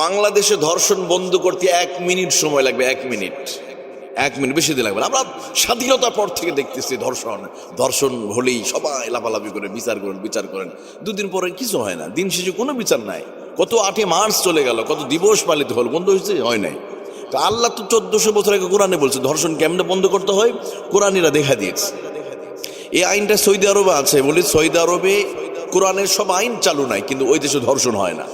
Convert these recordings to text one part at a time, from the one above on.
বাংলাদেশে ধর্ষণ বন্ধ করতে 1 মিনিট সময় লাগবে। 1 মিনিট, 1 মিনিট, বেশি দিন লাগবে না। আমরা স্বাধীনতার পর থেকে দেখতেছি ধর্ষণ হলেই সবাই লাফালাফি করে বিচার করেন। দুদিন পরে কিছু হয় না, দিন শেষে কোনো বিচার নাই। কত 8 মার্চ চলে গেল, কত দিবস পালিত হল, বন্ধ হয়েছে? হয় নাই। তো আল্লাহ তো 1400 বছর আগে কোরআনে বলছে ধর্ষণ কেমনে বন্ধ করতে হয়, কোরআনীরা দেখা দিয়েছে। এই আইনটা সৌদি আরবে আছে বলে সৌদি আরবে কোরআনের সব আইন চালু নাই, কিন্তু ওই দেশে ধর্ষণ হয় না।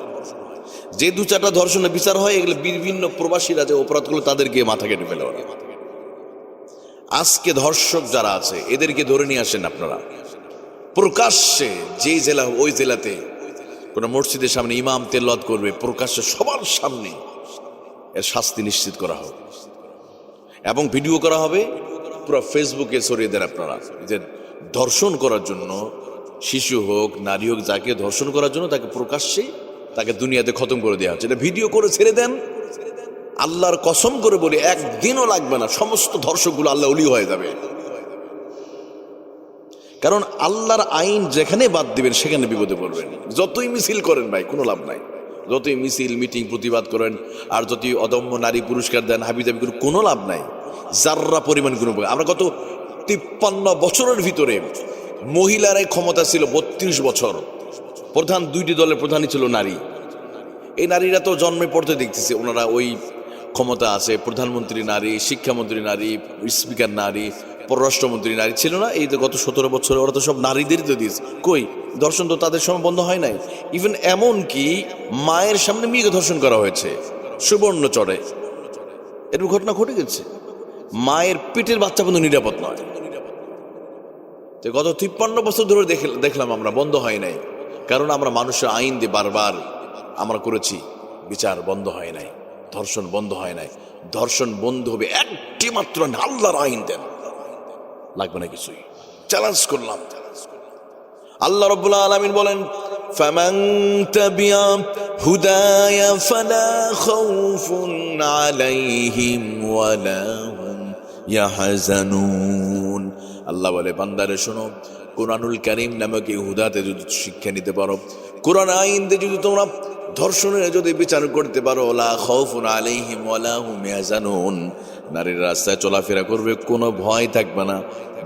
যে 2-4টা ধর্ষণের বিচার হয়, এগুলো বিভিন্ন প্রবাসীরা যে অপরাধগুলো তাদেরকে মাথা কেটে ফেলে ওরা। আজকে ধর্ষক যারা আছে এদেরকে ধরে নিয়ে আসেন আপনারা, প্রকাশ্যে যে জেলা ওই জেলাতে কোন মসজিদের সামনে ইমাম তেলাওয়াত করবে, প্রকাশ্যে সবার সামনে এর শাস্তি নিশ্চিত করা হবে এবং ভিডিও করা হবে, পুরো ফেসবুকে ছড়িয়ে দেন আপনারা। যে ধর্ষণ করার জন্য, শিশু হোক নারী হোক, যাকে ধর্ষণ করার জন্য তাকে প্রকাশ্যে তাকে দুনিয়াতে খতম করে দেওয়া হচ্ছে। এটা ভিডিও করে ছেড়ে দেন, আল্লাহর কসম করে বলি একদিনও লাগবে না, সমস্ত ধর্ষকগুলো আল্লাহ ওলি হয়ে যাবে। কারণ আল্লাহর আইন যেখানে বাদ দিবেন সেখানে বিপদে পড়বেন। যতই মিছিল করেন ভাই, কোনো লাভ নাই। যতই মিছিল মিটিং প্রতিবাদ করেন আর যতই অদম্য নারী পুরস্কার দেন, হাবিজাবি করেন, কোনো লাভ নাই। যার্রা পরিমাণ কোনো, আমরা গত 53 বছরের ভিতরে মহিলারাই ক্ষমতা ছিল 32 বছর। প্রধান 2টি দলের প্রধানই ছিল নারী। এই নারীরা তো জন্মে পড়তে দেখতেছে ওনারা ওই ক্ষমতা আছে। প্রধানমন্ত্রী নারী, শিক্ষামন্ত্রী নারী, স্পিকার নারী, পররাষ্ট্রমন্ত্রী নারী ছিল না? এই তো গত 17 বছরে ওরা তো সব নারীদেরই তো দিয়েছে। কই ধর্ষণ তো তাদের সময় বন্ধ হয় নাই। ইভেন এমন কি মায়ের সামনে মেয়েকে ধর্ষণ করা হয়েছে সুবর্ণচরে, এরকম ঘটনা ঘটে গেছে। মায়ের পেটের বাচ্চা পর্যন্ত নিরাপদ নয়। গত 53 বছর ধরে দেখলাম আমরা, বন্ধ হয় নাই। কারণ আমরা মানুষের আইন দিয়ে বারবার আমরা করেছি, বিচার বন্ধ হয় নাই, ধর্ষণ বন্ধ হয় নাই। ধর্ষণ বন্ধ হবে একটি মাত্র আল্লাহর আইন দেন, লাগবে না কিছুই। চ্যালেঞ্জ করলাম। আল্লাহ রাব্বুল আলামিন বলেন, ফামান তাবিয়া হুদায়া ফালা খাউফুন আলাইহিম ওয়ালা হুম ইয়াহজানুন। আল্লাহ বলে, বান্দারে শোনো, কোরআনুল কারীম নামক এই হুদাতে যদি শিক্ষা নিতে পারো, কোরআন আইন দিয়ে যদি তোমরা ধর্ষণের যদি বিচার করতে পারো, লা খাউফুন আলাইহিম ওয়ালা হুম ইয়াহজানুন, নারীর রাস্তায় চলাফেরা করবে, কোনো ভয় থাকবে না।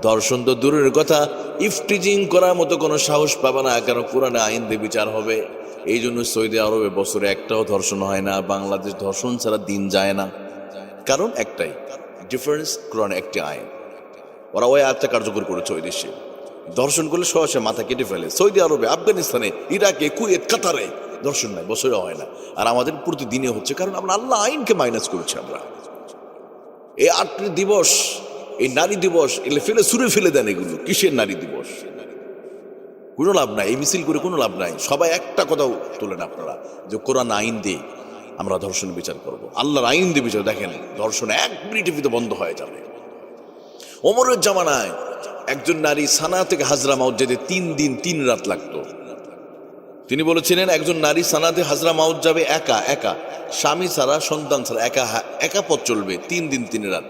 ধর্ষণ তো দূরের কথা, ইফটিজিং করার মতো কোনো সাহস পাবে না, কারণ কোরআনে আইন দিয়ে বিচার হবে। এই জন্য সৌদি আরবে বছরে একটাও ধর্ষণ হয় না। বাংলাদেশ ধর্ষণ ছাড়া দিন যায় না। কারণ একটাই ডিফারেন্স, কোরআনে একটি আইন, ওরা ওই আয়াতটা কার্যকর করেছে। ওই দেশে ধর্ষণ করলে সহসা মাথা কেটে ফেলে। সৌদি আরবে, আফগানিস্তানে, ইরাকে, কুয়েত, কাতারে ধর্ষণ নাই, বছরে হয় না। আর আমাদের প্রতিদিনে হচ্ছে, কারণ আমরা আল্লাহ আইনকে মাইনাস করেছি। আমরা এই 8টি দিবস, এই নারী দিবস, এগুলো ফেলে দেন। এগুলো কিসের নারী দিবস? কোনো লাভ নাই, এই মিছিল করে কোনো লাভ নাই। সবাই একটা কথাও তোলেন আপনারা, যে কোরআন আইন দিয়ে আমরা ধর্ষণ বিচার করব, আল্লাহর আইন দিয়ে বিচার। দেখেন ধর্ষণ 1 মিনিটের ভিতরে বন্ধ হয়ে যাবে। ওমরের জামানায় একজন নারী সানা থেকে হাজরামাউত যেতে 3 দিন 3 রাত লাগতো। তিনি বলেছিলেন, একজন নারী সানাতে হাজরামাউত যাবে একা, স্বামী ছাড়া, সন্তান ছাড়া, একা পথ চলবে 3 দিন 3 রাত।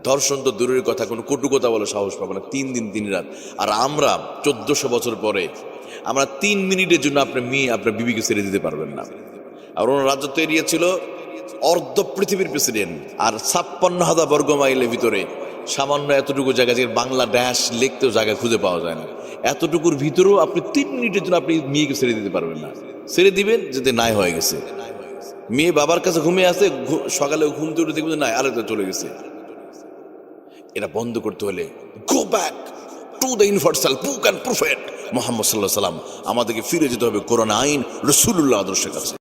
ধর্ষণ তো দূরের কথা, কোনো কটু কথা বলে সাহস পাবে না। 3 দিন 3 রাত। আর আমরা 1400 বছর পরে আমরা 3 মিনিটের জন্য আপনার মেয়ে, আপনার বিবিকে ছেড়ে দিতে পারবেন না। আর ওনার রাজত্ব এরিয়া ছিল অর্ধ পৃথিবীর প্রেসিডেন্ট, আর 56,000 বর্গ মাইলের ভিতরে সামান্য এতটুকু জায়গা, যে বাংলাদেশ লিখতেও জায়গা খুঁজে পাওয়া যায় না, এতটুকুর ভিতরেও আপনি 3 মিনিটের জন্য আপনি মেয়েকে ছেড়ে দিতে পারবেন না। ছেড়ে দিবেন যদি নাই হয়ে গেছে, মেয়ে বাবার কাছে ঘুমিয়ে আছে, সকালে ঘুম থেকে উঠে দেখবেন নাই, আরেকটা চলে গেছে। এটা বন্ধ করতে হলে go back to the universal book and prophet Muhammad সাল্লাল্লাহু আলাইহি ওয়াসাল্লাম। আমাদেরকে ফিরে যেতে হবে কোরআন আইন, রাসূলুল্লাহ আদর্শের কাছে।